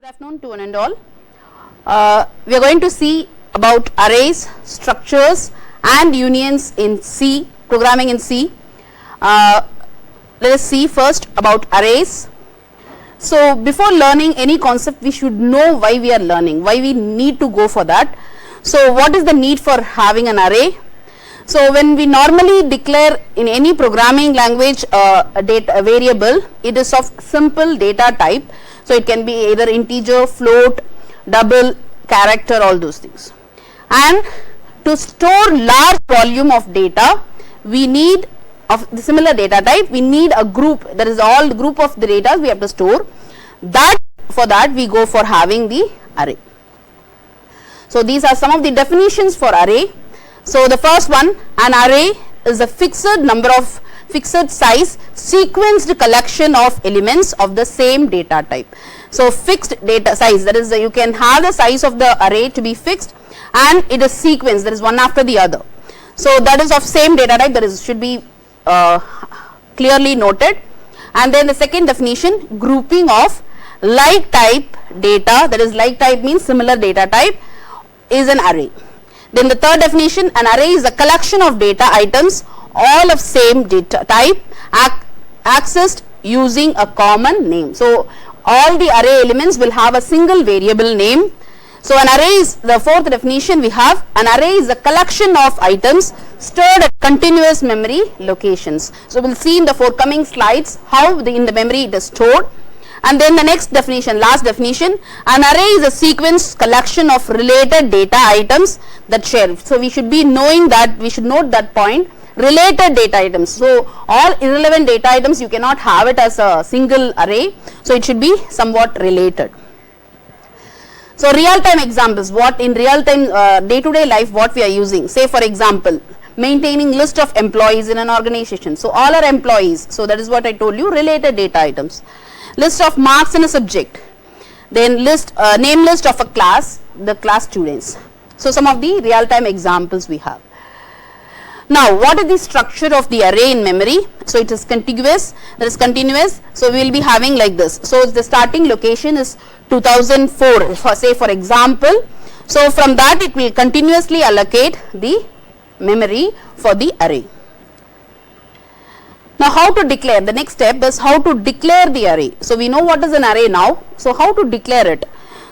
Good afternoon to one and all. We are going to see about arrays, structures and unions in C, programming in C. Let us see first about arrays. So before learning any concept, we should know why we are learning, why we need to go for that. So what is the need for having an array? So when we normally declare in any programming language a variable, it is of simple data type. So it can be either integer, float, double, character, all those things. And to store large volume of data, we need of the similar data type, we need a group, that is all the group of the data we have to store. That for that we go for having the array. So these are some of the definitions for array. So the first one, an array is a fixed number of fixed size sequenced collection of elements of the same data type. So fixed data size, that is you can have the size of the array to be fixed and it is sequenced, that is one after the other. So that is of same data type, that is should be clearly noted. And then the second definition, grouping of like type data, that is like type means similar data type, is an array. Then the third definition, an array is a collection of data items all of same data type accessed using a common name. So all the array elements will have a single variable name. So an array is, the fourth definition we have, an array is a collection of items stored at continuous memory locations. So we'll see in the forthcoming slides how in the memory it is stored. And then the next definition, last definition, an array is a sequence collection of related data items that share. So we should be knowing that, we should note that point, related data items. So all irrelevant data items you cannot have it as a single array. So it should be somewhat related. So real-time examples, what in real-time day-to-day life what we are using. Say for example, maintaining list of employees in an organization. So all are employees. So that is what I told you, related data items. List of marks in a subject. Then list name list of a class, the class students. So some of the real-time examples we have. Now what is the structure of the array in memory? So it is contiguous, that is continuous. So we will be having like this. So the starting location is 2004 for say for example. So from that it will continuously allocate the memory for the array. Now how to declare? The next step is how to declare the array. So we know what is an array now. So how to declare it?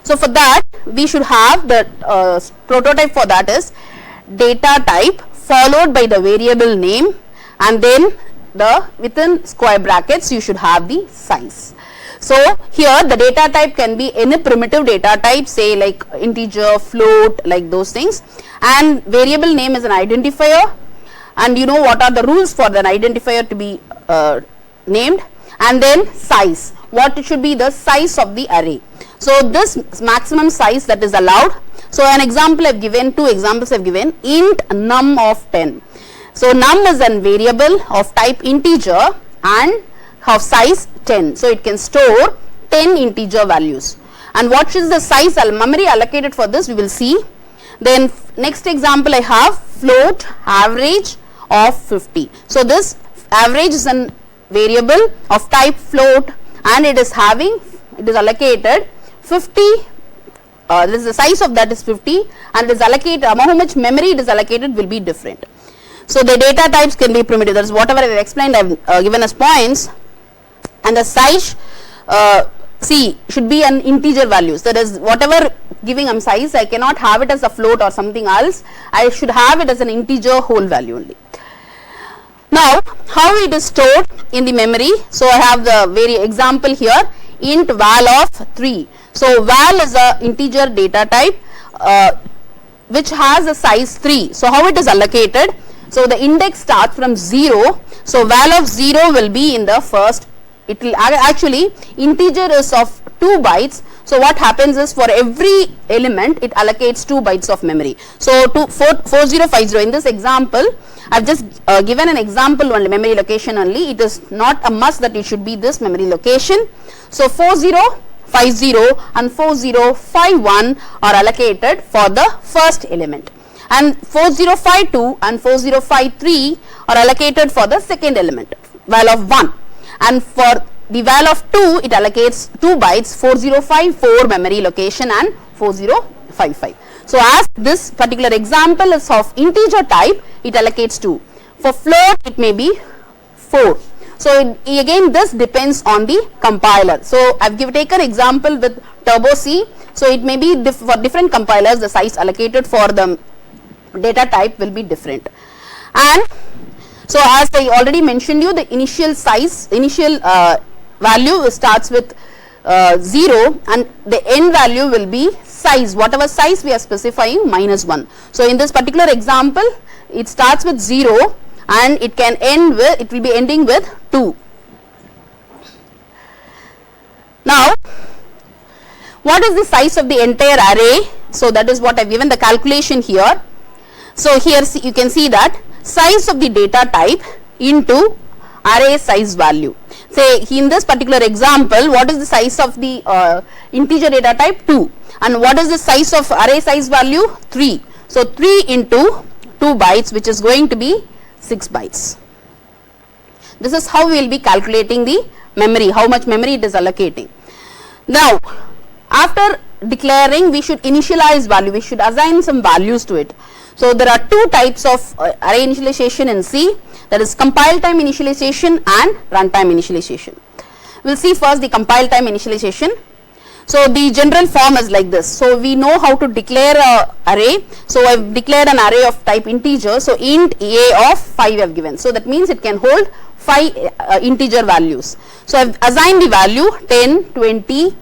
So for that we should have the prototype for that is data type followed by the variable name and then the within square brackets you should have the size. So here the data type can be any primitive data type, say like integer, float, like those things, and variable name is an identifier, and you know what are the rules for an identifier to be named, and then size, what it should be the size of the array. So this maximum size that is allowed. So an example I have given, two examples I have given, int num of 10. So num is a variable of type integer and of size 10. So it can store 10 integer values. And what is the size memory allocated for this we will see. Then next example I have float average of 50. So this average is a variable of type float and it is allocated 50. This is the size of that is 50 and it is allocated, how much memory it is allocated will be different. So the data types can be primitive, that is whatever I have explained I have given as points, and the size should be an integer values, that is whatever giving size I cannot have it as a float or something else, I should have it as an integer whole value only. Now how it is stored in the memory? So I have the very example here, int val of 3. So val is a integer data type which has a size 3. So how it is allocated? So the index starts from 0. So val of 0 will be in the first. It will actually integer is of 2 bytes. So what happens is for every element it allocates 2 bytes of memory. So to 4050 in this example I have just given an example only, memory location only. It is not a must that it should be this memory location. So 4050 and 4051 are allocated for the first element, and 4052 and 4053 are allocated for the second element, val of 1, and for the val of 2, it allocates 2 bytes, 4054 memory location and 4055. So as this particular example is of integer type, it allocates 2. For float, it may be 4. So again, this depends on the compiler. So I've taken example with Turbo C. So it may be for different compilers, the size allocated for the data type will be different. And so as I already mentioned you, the initial size, initial value starts with 0 and the end value will be size, whatever size we are specifying, minus 1. So in this particular example, it starts with 0 and it can end with, it will be ending with 2. Now, what is the size of the entire array? So that is what I have given the calculation here. So here you can see that size of the data type into array size value. Say in this particular example, what is the size of the integer data type? 2. And what is the size of array size value? 3. So 3 into 2 bytes, which is going to be 6 bytes. This is how we will be calculating the memory, how much memory it is allocating. Now, after declaring, we should initialize value, we should assign some values to it. So there are two types of array initialization in C, that is compile time initialization and runtime initialization. We will see first the compile time initialization. So the general form is like this. So we know how to declare a array. So I have declared an array of type integer. So int a of 5 I have given. So that means it can hold 5 integer values. So I have assigned the value 10, 20,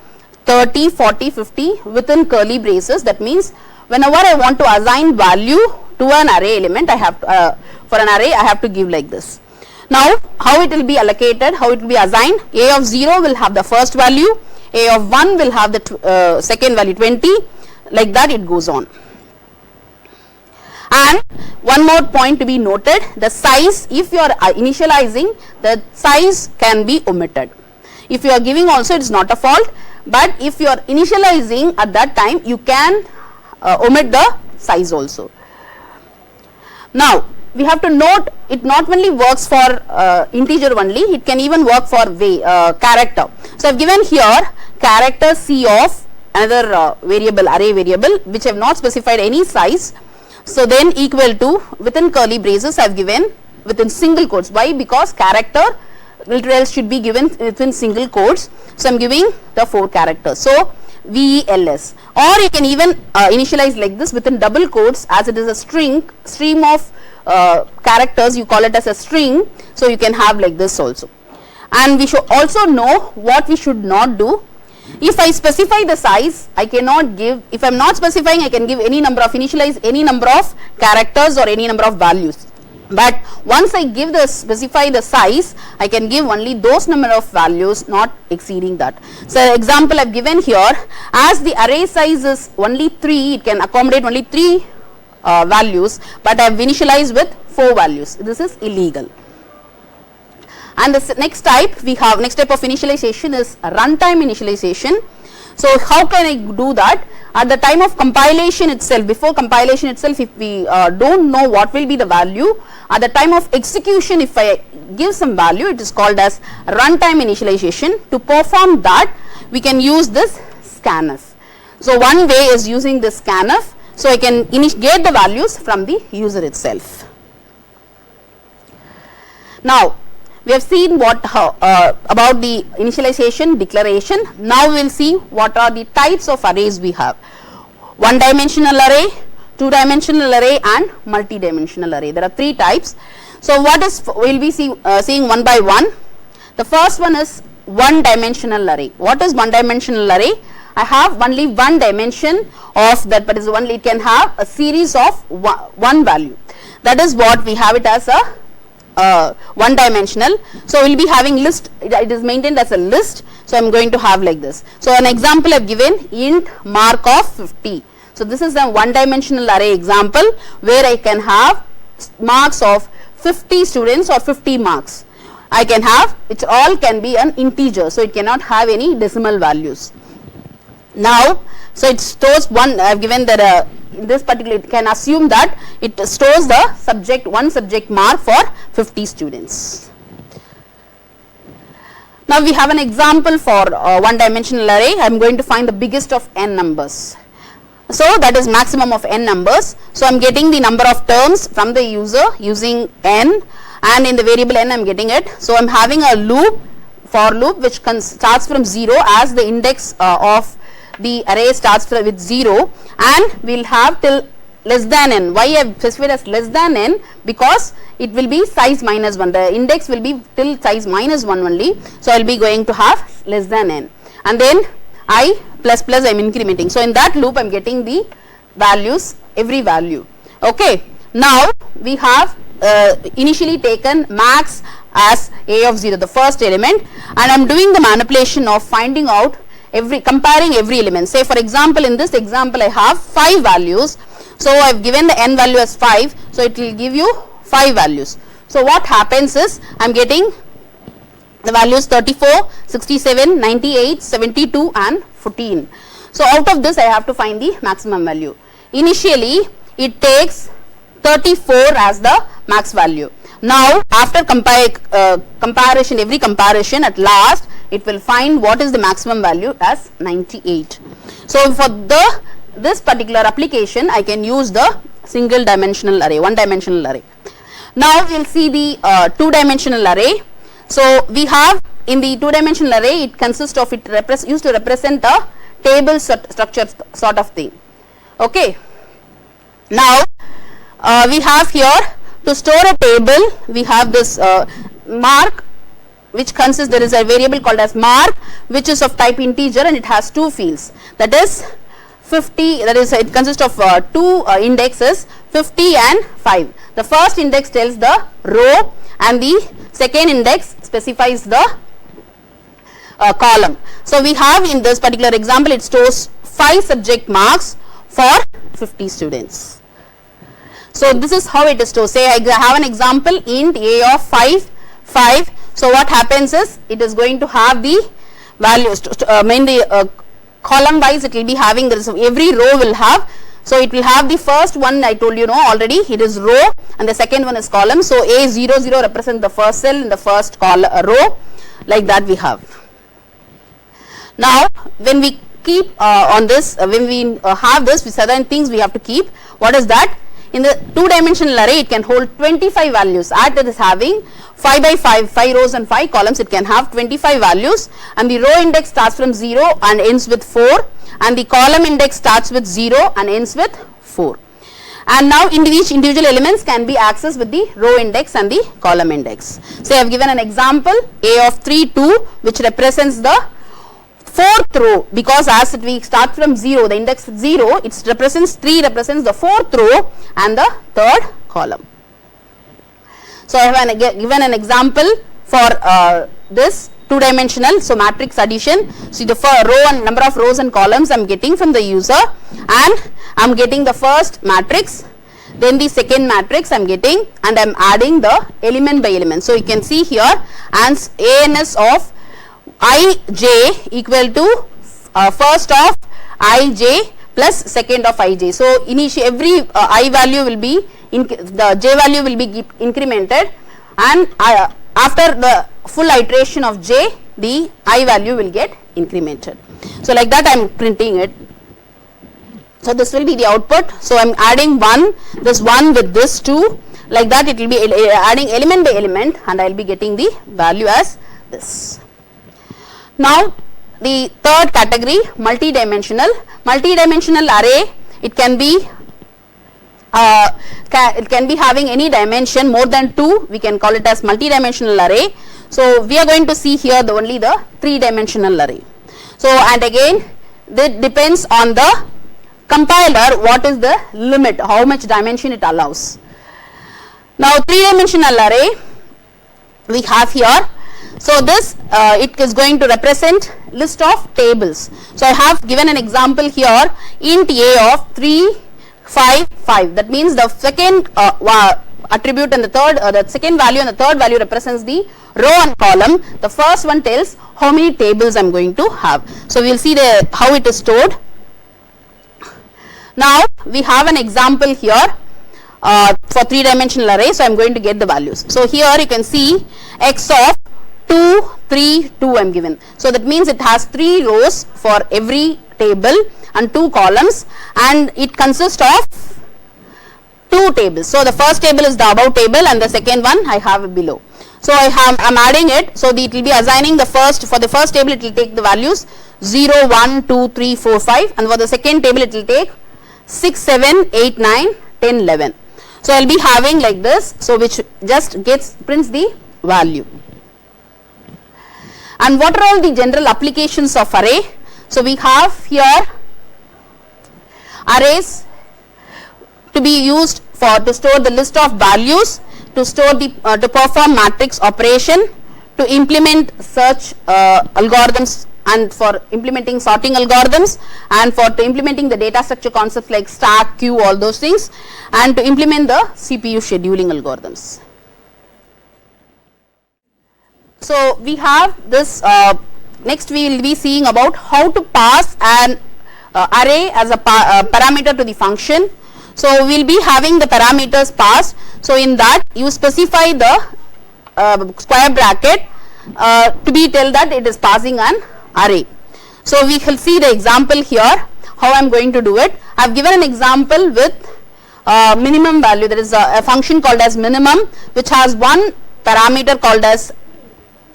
30, 40, 50 within curly braces. That means whenever I want to assign value to an array element, I have to, for an array I have to give like this. Now how it will be allocated, how it will be assigned? A of 0 will have the first value, A of 1 will have the second value 20, like that it goes on. And one more point to be noted, the size, if you are initializing, the size can be omitted. If you are giving also, it is not a fault, but if you are initializing at that time, you can omit the size also. Now we have to note, it not only works for integer only, it can even work for character. So I have given here character C of another variable, array variable, which I have not specified any size. So then equal to, within curly braces I have given within single quotes. Why? Because character literal should be given within single quotes. So I am giving the 4 characters. So VELS, or you can even initialize like this within double quotes, as it is a stream of characters, you call it as a string. So you can have like this also. And we should also know what we should not do. If I specify the size, I cannot give, if I am not specifying, I can give any number of, initialize any number of characters or any number of values. But once I give the, specify the size, I can give only those number of values, not exceeding that. So example I have given here, as the array size is only 3, it can accommodate only 3 values, but I have initialized with 4 values. This is illegal. And the next type we have, next type of initialization is runtime initialization. So how can I do that? At the time of compilation itself, before compilation itself, if we don't know what will be the value, at the time of execution, if I give some value, it is called as runtime initialization. To perform that, we can use this scanf. So one way is using this scanf. So I can get the values from the user itself. Now we have seen what about the initialization, declaration. Now we will see what are the types of arrays we have. One dimensional array, 2 dimensional array and multi-dimensional array. There are 3 types. So what is, we will be seeing one by one. The first one is one dimensional array. What is one dimensional array? I have only one dimension of that, but is only, it can have a series of one value. That is what we have it as a one dimensional. So we will be having list, it is maintained as a list. So I am going to have like this. So an example I have given, int mark of 50. So this is a one dimensional array example where I can have marks of 50 students or 50 marks. I can have, it all can be an integer, so it cannot have any decimal values. Now, so it stores one, I have given that in this particular, it can assume that it stores the subject, one subject mark for 50 students. Now we have an example for one dimensional array. I am going to find the biggest of n numbers. So that is maximum of n numbers. So I am getting the number of terms from the user using n, and in the variable n I am getting it. So I am having a loop, for loop, which starts from 0 as the index of the array starts with 0, and we will have till less than n. Why I have specified as less than n? Because it will be size minus 1. The index will be till size minus 1 only. So I will be going to have less than n, and then I plus plus I am incrementing. So in that loop I am getting the values, every value. Okay. Now we have initially taken max as a of 0, the first element, and I am doing the manipulation of finding out comparing every element. Say for example, in this example I have 5 values. So I have given the n value as 5. So it will give you 5 values. So what happens is I am getting the values 34, 67, 98, 72 and 14. So out of this I have to find the maximum value. Initially it takes 34 as the max value. Now after comparison, every comparison, at last it will find what is the maximum value as 98. So for this particular application I can use the single dimensional array, one dimensional array. Now we will see the two dimensional array. So we have in the two dimensional array, it consists of, used to represent a table structure sort of thing. Okay. Now we have here, to store a table we have this mark, which consists, there is a variable called as mark, which is of type integer, and it has two fields, that is 50, that is it consists of two indexes, 50 and 5. The first index tells the row and the second index specifies the column. So we have in this particular example, it stores 5 subject marks for 50 students. So this is how it is stored. Say I have an example, int a of 5. So what happens is, it is going to have the values, mainly column wise it will be having this, every row will have. So it will have the first one, I told you already, it is row, and the second one is column. So A00 represents the first cell in the first row, like that we have. Now when we keep on this, when we have this, with certain things we have to keep. What is that? In the two dimensional array it can hold 25 values. At it is having 5 by 5, 5 rows and 5 columns, it can have 25 values, and the row index starts from 0 and ends with 4, and the column index starts with 0 and ends with 4. And now each individual elements can be accessed with the row index and the column index. So I have given an example, a of 3, 2, which represents the 4th row, because as we start from 0, the index 0, it represents 3 represents the 4th row and the 3rd column. So I have given an example for this two dimensional, so matrix addition. See the row and number of rows and columns I am getting from the user, and I am getting the first matrix, then the second matrix I am getting, and I am adding the element by element. So you can see here, ans ANS of ij equal to first of ij plus second of ij. So initially every I value will be the j value will be incremented, and after the full iteration of j, the I value will get incremented. So like that I am printing it. So this will be the output. So I am adding this 1 with this 2, like that it will be adding element by element, and I will be getting the value as this. Now the third category, multi-dimensional array, it can be having any dimension more than 2, we can call it as multi-dimensional array. So we are going to see here only the 3-dimensional array. So and again that depends on the compiler, what is the limit, how much dimension it allows. Now 3-dimensional array we have here. So this it is going to represent list of tables. So I have given an example here, int a of 3, 5, 5. That means the second attribute and the second value and the third value represents the row and column. The first one tells how many tables I am going to have. So we will see how it is stored. Now we have an example here for 3-dimensional array. So I am going to get the values. So here you can see x of 2, 3, 2 I am given. So that means it has 3 rows for every table and 2 columns, and it consists of 2 tables. So the first table is the above table and the second one I have below. So I'm adding it. So it will be assigning for the first table it will take the values 0, 1, 2, 3, 4, 5, and for the second table it will take 6, 7, 8, 9, 10, 11. So I'll be having like this, so which just prints the value. And what are all the general applications of array? So we have here arrays to be used to store the list of values, to store the to perform matrix operation, to implement search algorithms, and for implementing sorting algorithms, and for implementing the data structure concepts like stack, queue, all those things, and to implement the CPU scheduling algorithms. So we have this, next we will be seeing about how to pass an array as a parameter to the function. So we will be having the parameters passed. So in that you specify the square bracket to be tell that it is passing an array. So we will see the example here how I am going to do it. I have given an example with minimum value, there is a function called as minimum which has one parameter called as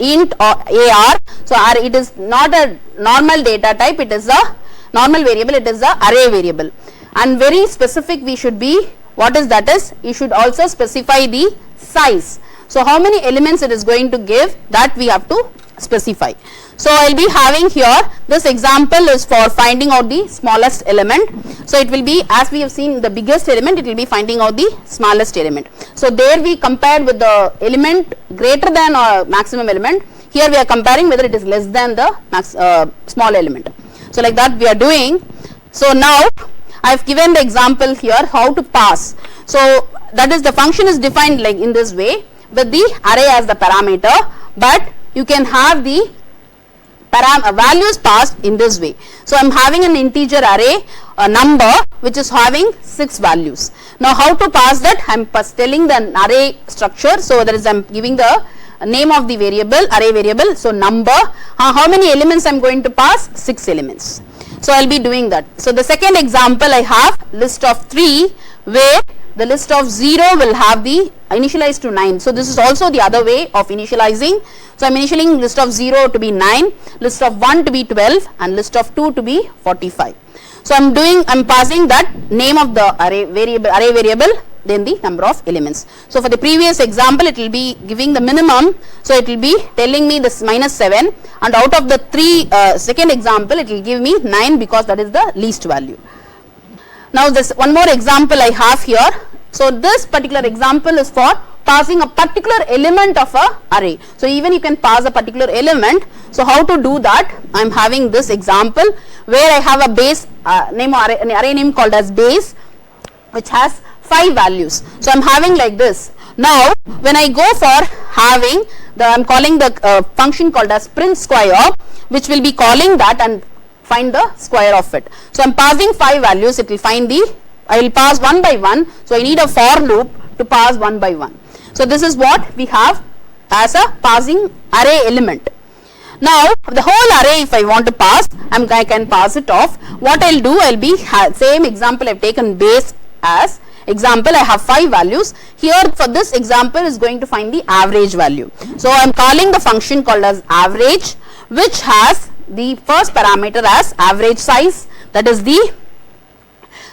int or AR. So it is not a normal data type, it is a normal variable, it is a array variable, and very specific we should be. What is that is, you should also specify the size. So how many elements it is going to give, that we have to specify. So I will be having here, this example is for finding out the smallest element. So it will be, as we have seen the biggest element, it will be finding out the smallest element. So there we compared with the element greater than or maximum element. Here we are comparing whether it is less than the small element. So like that we are doing. So now I have given the example here how to pass. So that is, the function is defined like in this way with the array as the parameter, but you can have the values passed in this way. So I am having an integer array, a number which is having 6 values. Now how to pass that? I am telling the array structure. So there is, I am giving the name of the variable, array variable. So number, how many elements I am going to pass? 6 elements. So I will be doing that. So the second example I have list of 3, where the list of 0 will have the initialized to 9. So this is also the other way of initializing. So I am initializing list of 0 to be 9, list of 1 to be 12, and list of 2 to be 45. So I am passing that name of the array variable, then the number of elements. So for the previous example it will be giving the minimum, so it will be telling me this -7, and out of the second example it will give me 9 because that is the least value. Now this one more example I have here. So this particular example is for passing a particular element of a array. So even you can pass a particular element. So how to do that? I am having this example where I have a base name, or an array name called as base, which has 5 values. So I am having like this. Now when I go for having I am calling the function called as print square, which will be calling that and find the square of it. So I am passing 5 values, it will find I will pass one by one. So I need a for loop to pass one by one. So this is what we have as a passing array element. Now the whole array if I want to pass, I can pass it off. What I will do, I will be same example I have taken base as example. I have 5 values. Here for this example is going to find the average value. So I am calling the function called as average, which has the first parameter as average size, that is the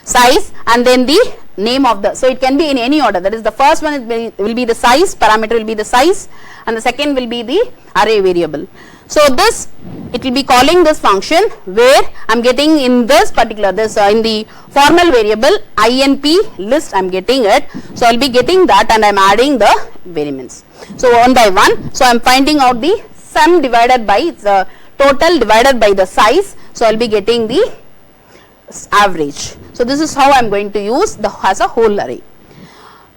size, and then the name of the, so it can be in any order, that is the first one will be the size, parameter will be the size, and the second will be the array variable. So this, it will be calling this function where I am getting in this particular, in the formal variable inp list I am getting it. So I will be getting that and I am adding the variables. So one by one, so I am finding out the sum divided by the total divided by the size. So I will be getting the average. So this is how I am going to use as a whole array.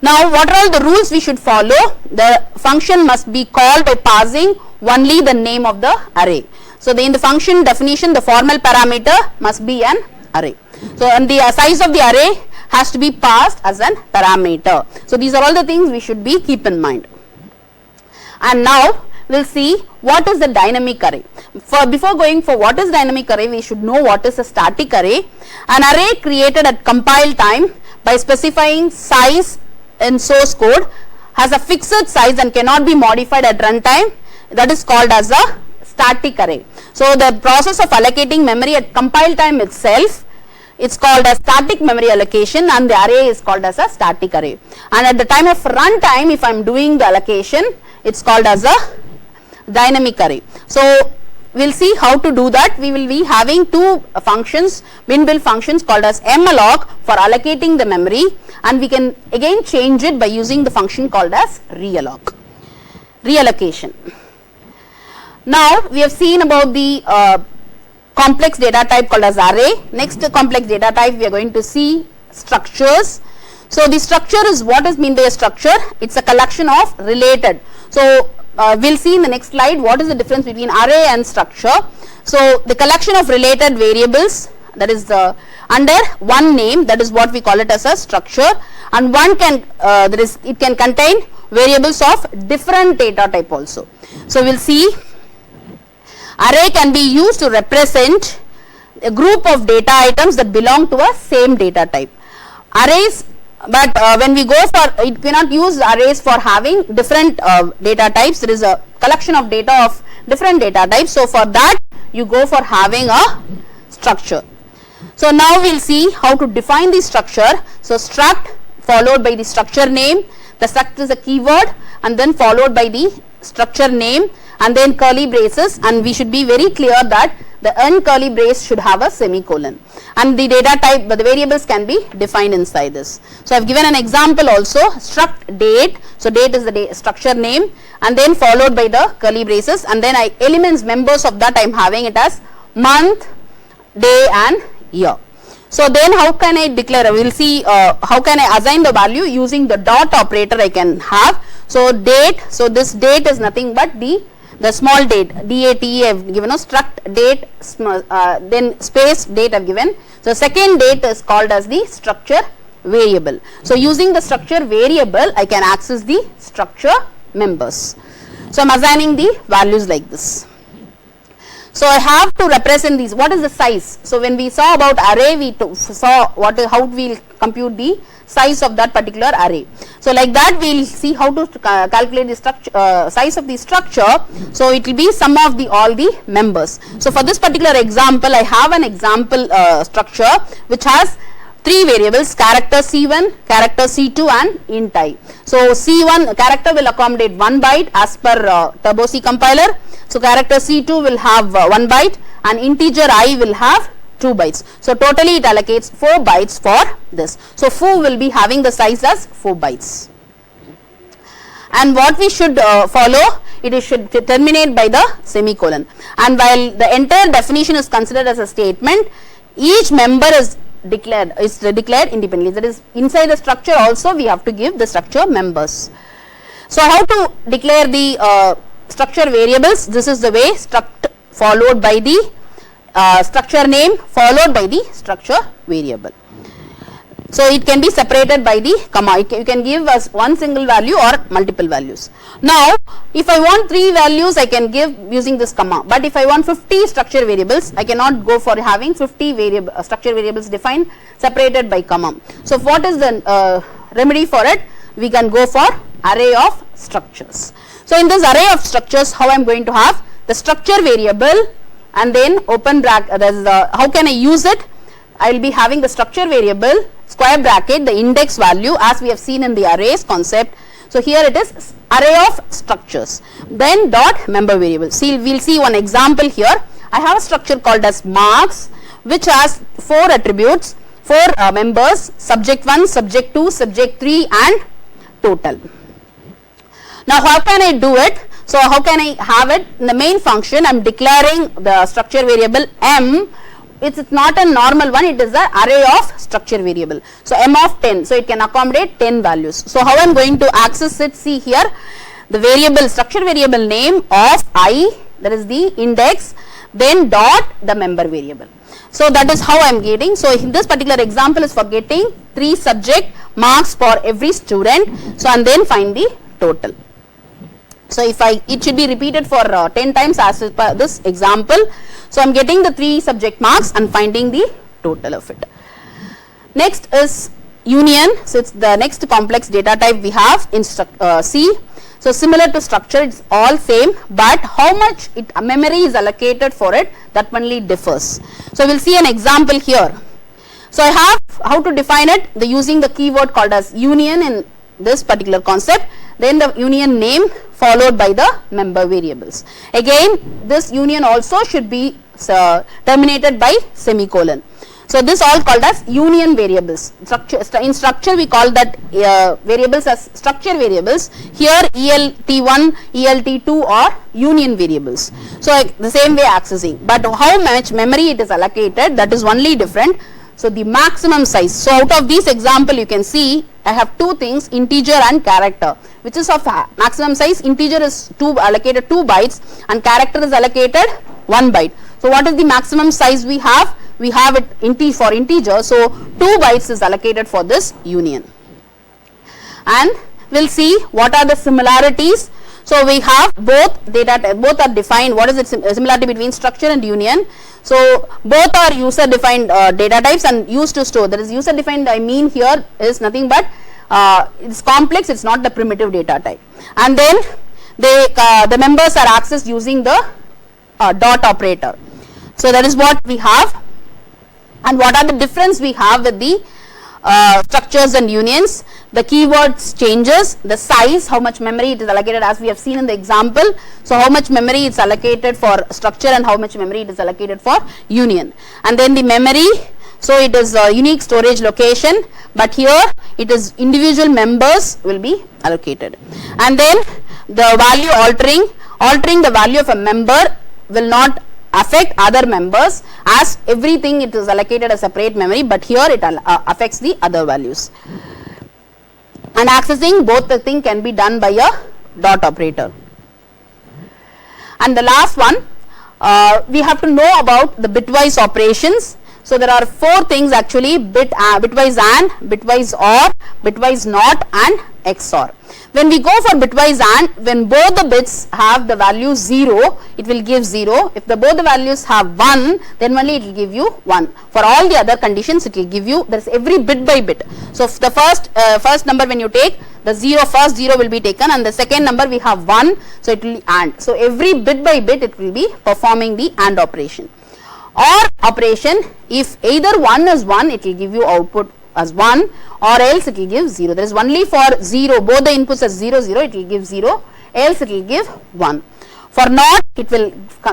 Now what are all the rules we should follow? The function must be called by passing only the name of the array. So in the function definition, the formal parameter must be an array. So and the size of the array has to be passed as an parameter. So these are all the things we should be keep in mind. And now we'll see what is the dynamic array. Before going for what is dynamic array, we should know what is a static array. An array created at compile time by specifying size in source code has a fixed size and cannot be modified at runtime. That is called as a static array. So the process of allocating memory at compile time itself, it's called as static memory allocation, and the array is called as a static array. And at the time of runtime, if I am doing the allocation, it's called as a dynamic array. So we'll see how to do that. We will be having two functions, inbuilt functions called as malloc for allocating the memory, and we can again change it by using the function called as realloc, reallocation. Now we have seen about the complex data type called as array. Next complex data type we are going to see structures. So the structure is what is meant by a structure. It's a collection of related. So we'll see in the next slide what is the difference between array and structure. So the collection of related variables, that is under one name, that is what we call it as a structure, and one can it can contain variables of different data type also. So we'll see array can be used to represent a group of data items that belong to a same data type. Arrays, but when we go for, it cannot use arrays for having different data types. There is a collection of data of different data types. So for that you go for having a structure. So now we'll see how to define the structure. So struct followed by the structure name. The struct is a keyword, and then followed by the structure name, and then curly braces, and we should be very clear that the end curly brace should have a semicolon, and the data type, the variables can be defined inside this. So I have given an example also, struct date. So date is the structure name, and then followed by the curly braces, and then elements members of that I am having it as month, day and year. So then how can I declare? We will see how can I assign the value using the dot operator I can have. So date, so this date is nothing but the small date, date I have given a struct date, then space date I have given. So second date is called as the structure variable. So using the structure variable I can access the structure members. So I am assigning the values like this. So I have to represent these. What is the size? So when we saw about array, we saw how we will compute the size of that particular array. So like that we will see how to calculate the structure, size of the structure. So it will be sum of all the members. So for this particular example, I have an example structure which has three variables: character C1, character C2 and int I. So C1 character will accommodate 1 byte as per Turbo C compiler. So character C2 will have 1 byte, and integer I will have 2 bytes. So totally it allocates 4 bytes for this. So foo will be having the size as 4 bytes. And what we should follow, it should terminate by the semicolon. And while the entire definition is considered as a statement, each member is declared independently. That is, inside the structure also we have to give the structure members. So how to declare the structure variables? This is the way: struct followed by the structure name followed by the structure variable. So it can be separated by the comma. You can give us one single value or multiple values. Now if I want 3 values, I can give using this comma, but if I want 50 structure variables, I cannot go for having 50 structure variables defined separated by comma. So what is the remedy for it? We can go for array of structures. So in this array of structures, how I am going to have the structure variable, and then open bracket, how can I use it? I will be having the structure variable, square bracket, the index value, as we have seen in the arrays concept. So here it is array of structures, then dot member variable. See, we will see one example here. I have a structure called as marks, which has 4 attributes, 4 members: subject 1, subject 2, subject 3 and total. Now how can I do it? So how can I have it? In the main function I am declaring the structure variable m. It's not a normal one, it is an array of structure variable. So m of 10, so it can accommodate 10 values. So how I am going to access it? See here, the variable, structure variable name of I, that is the index, then dot the member variable. So that is how I am getting. So in this particular example is for getting 3 subject marks for every student. So and then find the total. So if it should be repeated for 10 times as per this example. So I am getting the 3 subject marks and finding the total of it. Next is union. So it's the next complex data type we have in C. So similar to structure, it's all same, but how much memory is allocated for it, that only differs. So we'll see an example here. So I have how to define it, using the keyword called as union in this particular concept, then the union name followed by the member variables. Again, this union also should be terminated by semicolon. So this all called as union variables. In structure we call that variables as structure variables. Here ELT1, ELT2 are union variables. So the same way accessing, but how much memory it is allocated, that is only different. So the maximum size. So out of this example you can see I have 2 things, integer and character, which is of maximum size. Integer is allocated 2 bytes and character is allocated 1 byte. So what is the maximum size we have? We have it for integer, so 2 bytes is allocated for this union. And we'll see what are the similarities. So we have both are defined. What is the similarity between structure and union? So both are user defined data types and used to store. That is user defined, I mean here is nothing but it's complex, it's not the primitive data type. And then the members are accessed using the dot operator. So that is what we have. And what are the difference we have with the structures and unions? The keywords changes, the size, how much memory it is allocated, as we have seen in the example. So how much memory is allocated for structure and how much memory it is allocated for union. And then the memory, so it is a unique storage location, but here it is individual members will be allocated. And then the value altering the value of a member will not affect other members, as everything it is allocated a separate memory, but here it affects the other values. And accessing both the thing can be done by a dot operator. And the last one, we have to know about the bitwise operations. So there are 4 things actually: bitwise AND, bitwise OR, bitwise NOT and XOR. When we go for bitwise AND, when both the bits have the value 0, it will give 0. If both the values have 1, then only it will give you 1. For all the other conditions, it will give you, there is every bit by bit. So if the first number when you take, the first 0 will be taken, and the second number we have 1, so it will be AND. So every bit by bit it will be performing the AND operation. OR operation, if either 1 is 1, it will give you output as 1, or else it will give 0. There is only for 0, both the inputs as 0, 0, it will give 0, else it will give 1. For NOT, it will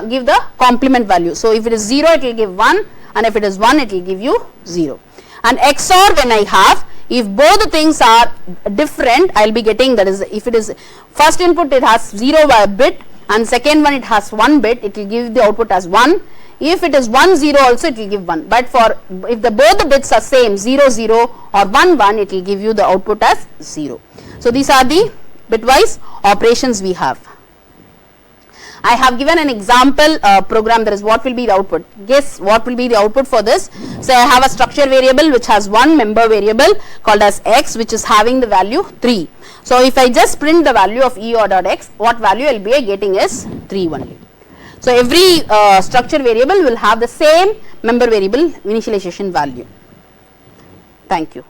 give the complement value. So if it is 0, it will give 1, and if it is 1, it will give you 0. And XOR, when I have, if both the things are different, I will be getting, that is, if it is first input it has 0 by a bit, and second one it has 1 bit, it will give the output as 1. If it is 1 0 also, it will give 1, but for if both the bits are same, 0 0 or 1 1, it will give you the output as 0. So these are the bitwise operations we have. I have given an example program, that is what will be the output. Guess what will be the output for this. So I have a structure variable which has one member variable called as x, which is having the value 3. So if I just print the value of EO.x, what value I will be getting is 3 only. So every structure variable will have the same member variable initialization value. Thank you.